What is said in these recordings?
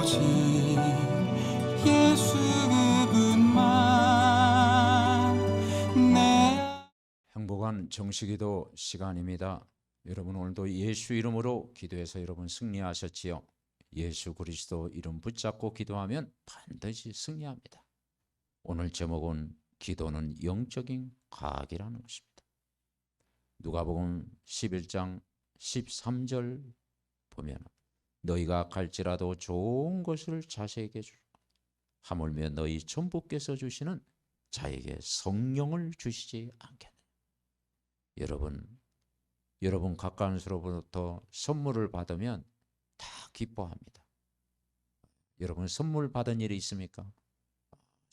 오직 예수 그분만 내. 행복한 정식기도 시간입니다. 여러분, 오늘도 예수 이름으로 기도해서 여러분 승리하셨지요? 예수 그리스도 이름 붙잡고 기도하면 반드시 승리합니다. 오늘 제목은 기도는 영적인 과학이라는 것입니다. 누가복음 11장 13절 보면 너희가 갈지라도 좋은 것을 자식에게 주라. 하물며 너희 천부께서 주시는 자에게 성령을 주시지 않겠느냐. 여러분 가까운 사람으로부터 선물을 받으면 다 기뻐합니다. 여러분 선물 받은 일이 있습니까?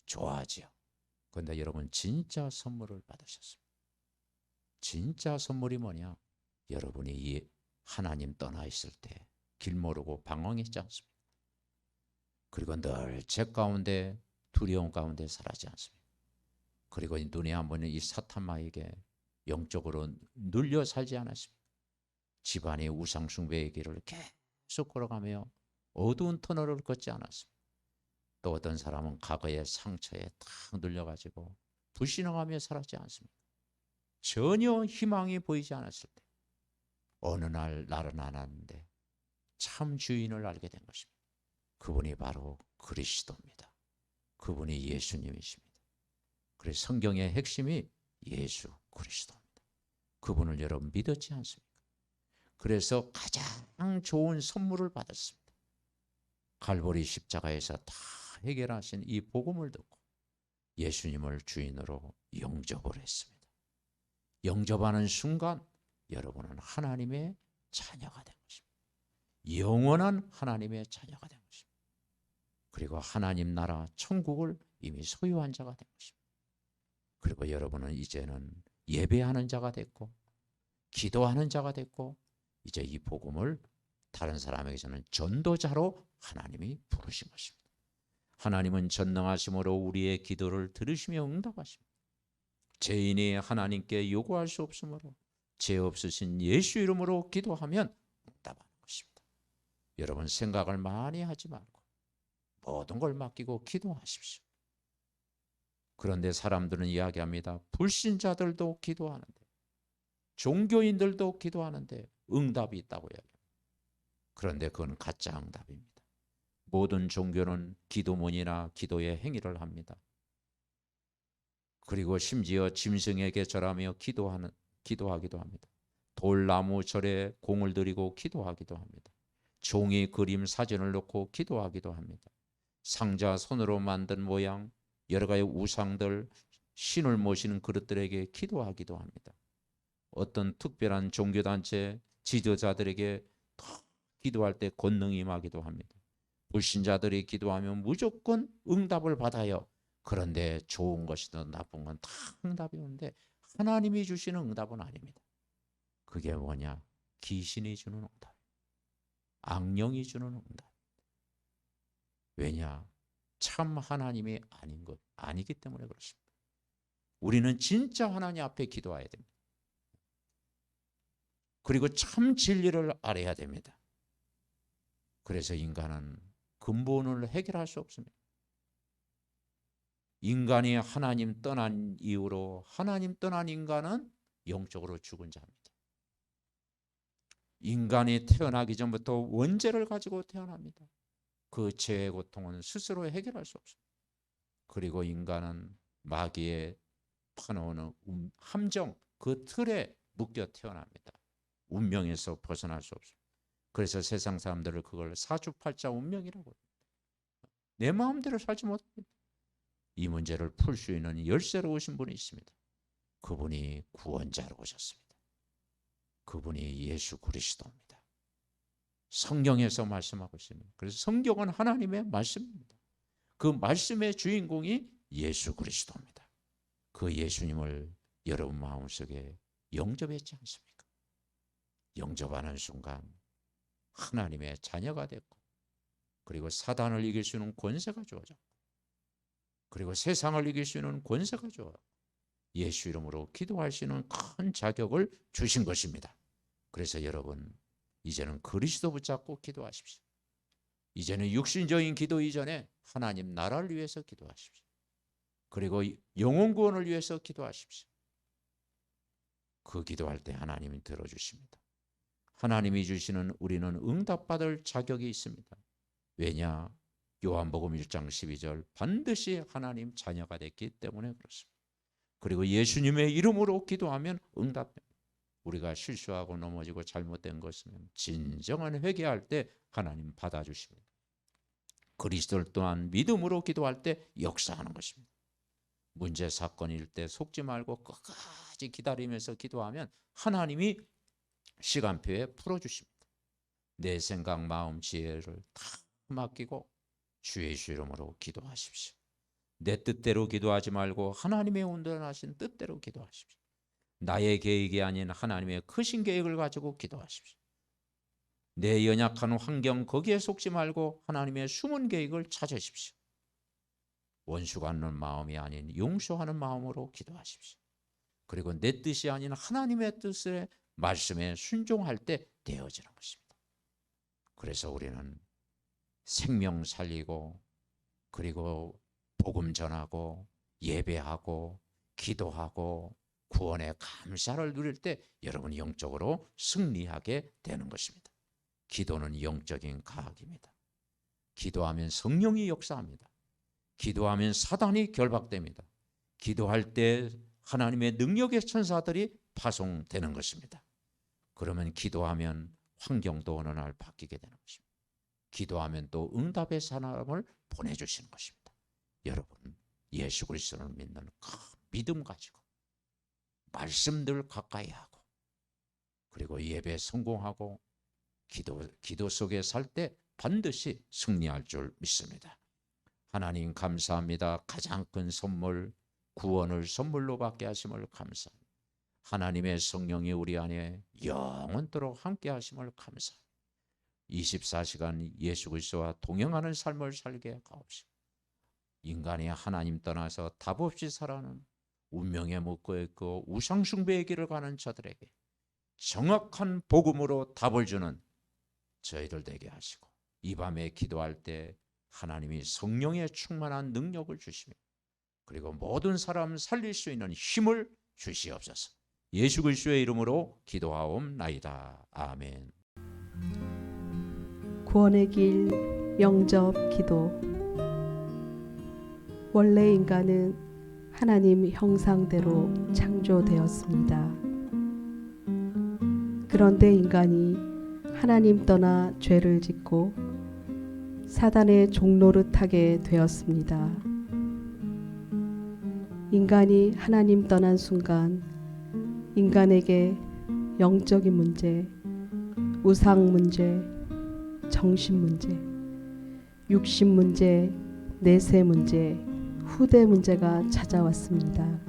좋아하지요. 그런데 여러분 진짜 선물을 받으셨습니다. 진짜 선물이 뭐냐? 여러분이 이 하나님 떠나 있을 때 길 모르고 방황했지 않습니까? 그리고 늘 죄 가운데 두려움 가운데 살아지 않습니까? 그리고 눈에 안 보이는 이 사탄마에게 영적으로 눌려 살지 않았습니까? 집안의 우상 숭배의 길을 계속 걸어가며 어두운 터널을 걷지 않았습니까? 또 어떤 사람은 과거의 상처에 탁 눌려가지고 불신앙하며 살았지 않습니까? 전혀 희망이 보이지 않았을 때 어느 날 날은 안 왔는데 참 주인을 알게 된 것입니다. 그분이 바로 그리스도입니다. 그분이 예수님이십니다. 그래서 성경의 핵심이 예수 그리스도입니다. 그분을 여러분 믿었지 않습니까? 그래서 가장 좋은 선물을 받았습니다. 갈보리 십자가에서 다 해결하신 이 복음을 듣고 예수님을 주인으로 영접을 했습니다. 영접하는 순간 여러분은 하나님의 자녀가 된 것입니다. 영원한 하나님의 자녀가 된 것입니다. 그리고 하나님 나라 천국을 이미 소유한 자가 된 것입니다. 그리고 여러분은 이제는 예배하는 자가 됐고 기도하는 자가 됐고 이제 이 복음을 다른 사람에게서는 전도자로 하나님이 부르신 것입니다. 하나님은 전능하심으로 우리의 기도를 들으시며 응답하십니다. 죄인이 하나님께 요구할 수 없으므로 죄 없으신 예수 이름으로 기도하면 응답하는 것입니다. 여러분 생각을 많이 하지 말고 모든 걸 맡기고 기도하십시오. 그런데 사람들은 이야기합니다. 불신자들도 기도하는데 종교인들도 기도하는데 응답이 있다고 이야기합니다. 그런데 그건 가짜 응답입니다. 모든 종교는 기도문이나 기도의 행위를 합니다. 그리고 심지어 짐승에게 절하며 기도하기도 합니다. 돌나무 절에 공을 들이고 기도하기도 합니다. 종이 그림 사진을 놓고 기도하기도 합니다. 상자 손으로 만든 모양, 여러 가지 우상들, 신을 모시는 그릇들에게 기도하기도 합니다. 어떤 특별한 종교단체 지도자들에게 기도할 때 권능이 임하기도 합니다. 불신자들이 기도하면 무조건 응답을 받아요. 그런데 좋은 것이든 나쁜 건 다 응답이 오는데 하나님이 주시는 응답은 아닙니다. 그게 뭐냐? 귀신이 주는 응답, 악령이 주는 응답. 왜냐? 참 하나님이 아니기 때문에 그렇습니다. 우리는 진짜 하나님 앞에 기도해야 됩니다. 그리고 참 진리를 알아야 됩니다. 그래서 인간은 근본을 해결할 수 없습니다. 인간이 하나님 떠난 이후로 하나님 떠난 인간은 영적으로 죽은 자입니다. 인간이 태어나기 전부터 원죄를 가지고 태어납니다. 그 죄의 고통은 스스로 해결할 수 없습니다. 그리고 인간은 마귀의 파놓는 함정, 그 틀에 묶여 태어납니다. 운명에서 벗어날 수 없습니다. 그래서 세상 사람들을 그걸 사주팔자 운명이라고 합니다. 내 마음대로 살지 못합니다. 이 문제를 풀 수 있는 열쇠로 오신 분이 있습니다. 그분이 구원자로 오셨습니다. 그분이 예수 그리스도입니다. 성경에서 말씀하고 있습니다. 그래서 성경은 하나님의 말씀입니다. 그 말씀의 주인공이 예수 그리스도입니다. 그 예수님을 여러분 마음속에 영접했지 않습니까? 영접하는 순간 하나님의 자녀가 됐고 그리고 사단을 이길 수 있는 권세가 주어졌고 그리고 세상을 이길 수 있는 권세가 주어졌고 예수 이름으로 기도할 수 있는 큰 자격을 주신 것입니다. 그래서 여러분 이제는 그리스도 붙잡고 기도하십시오. 이제는 육신적인 기도 이전에 하나님 나라를 위해서 기도하십시오. 그리고 영혼 구원을 위해서 기도하십시오. 그 기도할 때 하나님이 들어주십니다. 하나님이 주시는 우리는 응답받을 자격이 있습니다. 왜냐? 요한복음 1장 12절 반드시 하나님 자녀가 됐기 때문에 그렇습니다. 그리고 예수님의 이름으로 기도하면 응답됩니다. 우리가 실수하고 넘어지고 잘못된 것은 진정한 회개할 때 하나님 받아주십니다. 그리스도를 또한 믿음으로 기도할 때 역사하는 것입니다. 문제 사건일 때 속지 말고 끝까지 기다리면서 기도하면 하나님이 시간표에 풀어주십니다. 내 생각, 마음, 지혜를 다 맡기고 주의 이름으로 기도하십시오. 내 뜻대로 기도하지 말고 하나님의 온전하신 뜻대로 기도하십시오. 나의 계획이 아닌 하나님의 크신 계획을 가지고 기도하십시오. 내 연약한 환경 거기에 속지 말고 하나님의 숨은 계획을 찾으십시오. 원수 갖는 마음이 아닌 용서하는 마음으로 기도하십시오. 그리고 내 뜻이 아닌 하나님의 뜻의 말씀에 순종할 때 되어지는 것입니다. 그래서 우리는 생명 살리고 그리고 복음 전하고 예배하고 기도하고 구원의 감사를 누릴 때 여러분 영적으로 승리하게 되는 것입니다. 기도는 영적인 과학입니다. 기도하면 성령이 역사합니다. 기도하면 사단이 결박됩니다. 기도할 때 하나님의 능력의 천사들이 파송되는 것입니다. 그러면 기도하면 환경도 어느 날 바뀌게 되는 것입니다. 기도하면 또 응답의 사람을 보내주시는 것입니다. 여러분, 예수 그리스도를 믿는 큰 믿음 가지고 말씀들 가까이 하고 그리고 예배 성공하고 기도 속에 살 때 반드시 승리할 줄 믿습니다. 하나님 감사합니다. 가장 큰 선물 구원을 선물로 받게 하심을 감사합니다. 하나님의 성령이 우리 안에 영원토록 함께 하심을 감사합니다. 24시간 예수 그리스도와 동행하는 삶을 살게 하옵시고 인간이 하나님 떠나서 답 없이 살아가는 운명에 묶여 있고 우상 숭배의 길을 가는 자들에게 정확한 복음으로 답을 주는 저희들 되게 하시고 이 밤에 기도할 때 하나님이 성령의 충만한 능력을 주시며 그리고 모든 사람 살릴 수 있는 힘을 주시옵소서. 예수 그리스도의 이름으로 기도하옵나이다. 아멘. 구원의 길 영접 기도. 원래 인간은 하나님 형상대로 창조되었습니다. 그런데 인간이 하나님 떠나 죄를 짓고 사단의 종노릇하게 되었습니다. 인간이 하나님 떠난 순간 인간에게 영적인 문제, 우상 문제, 정신 문제, 육신 문제, 내세 문제, 후대 문제가 찾아왔습니다.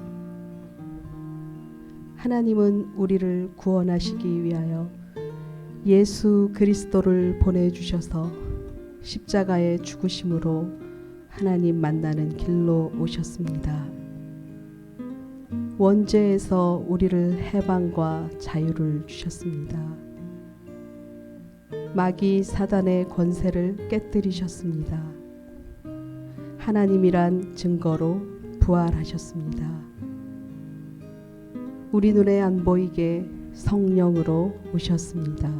하나님은 우리를 구원하시기 위하여 예수 그리스도를 보내주셔서 십자가의 죽으심으로 하나님 만나는 길로 오셨습니다. 원죄에서 우리를 해방과 자유를 주셨습니다. 마귀 사단의 권세를 깨뜨리셨습니다. 하나님이란 증거로 부활하셨습니다. 우리 눈에 안 보이게 성령으로 오셨습니다.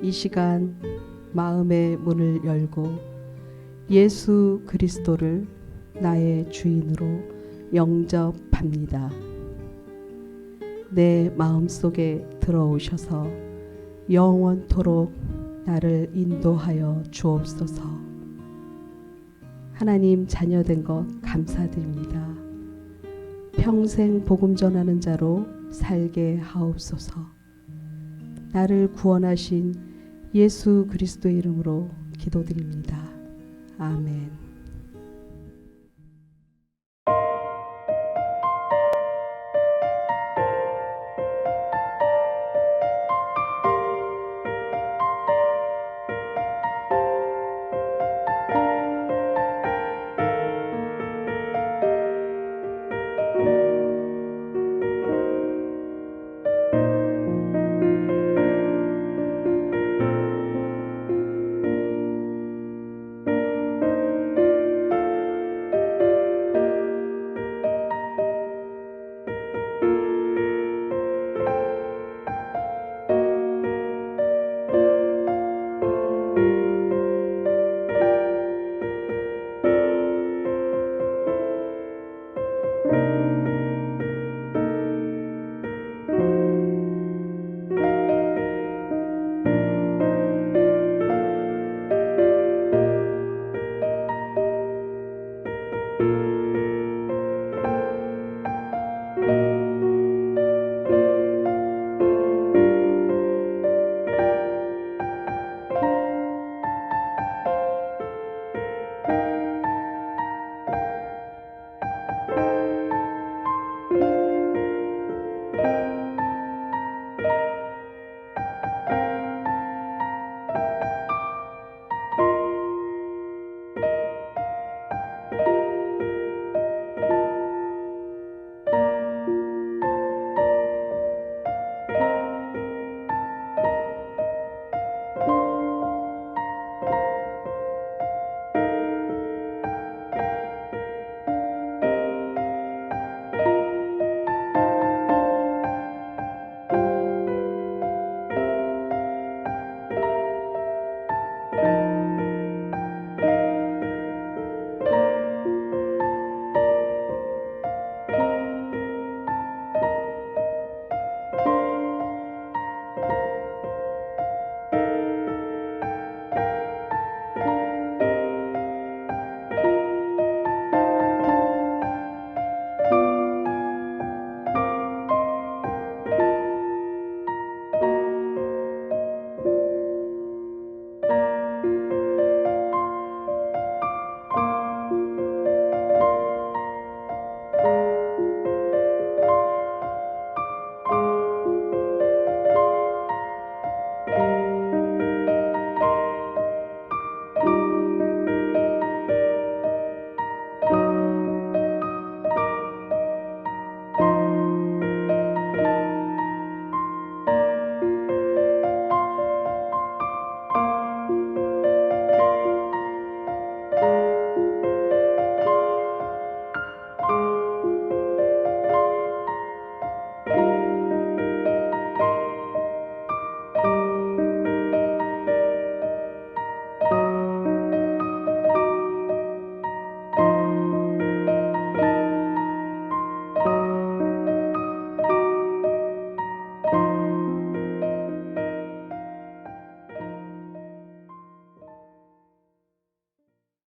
이 시간 마음의 문을 열고 예수 그리스도를 나의 주인으로 영접합니다. 내 마음속에 들어오셔서 영원토록 나를 인도하여 주옵소서. 하나님 자녀된 것 감사드립니다. 평생 복음 전하는 자로 살게 하옵소서. 나를 구원하신 예수 그리스도의 이름으로 기도드립니다. 아멘.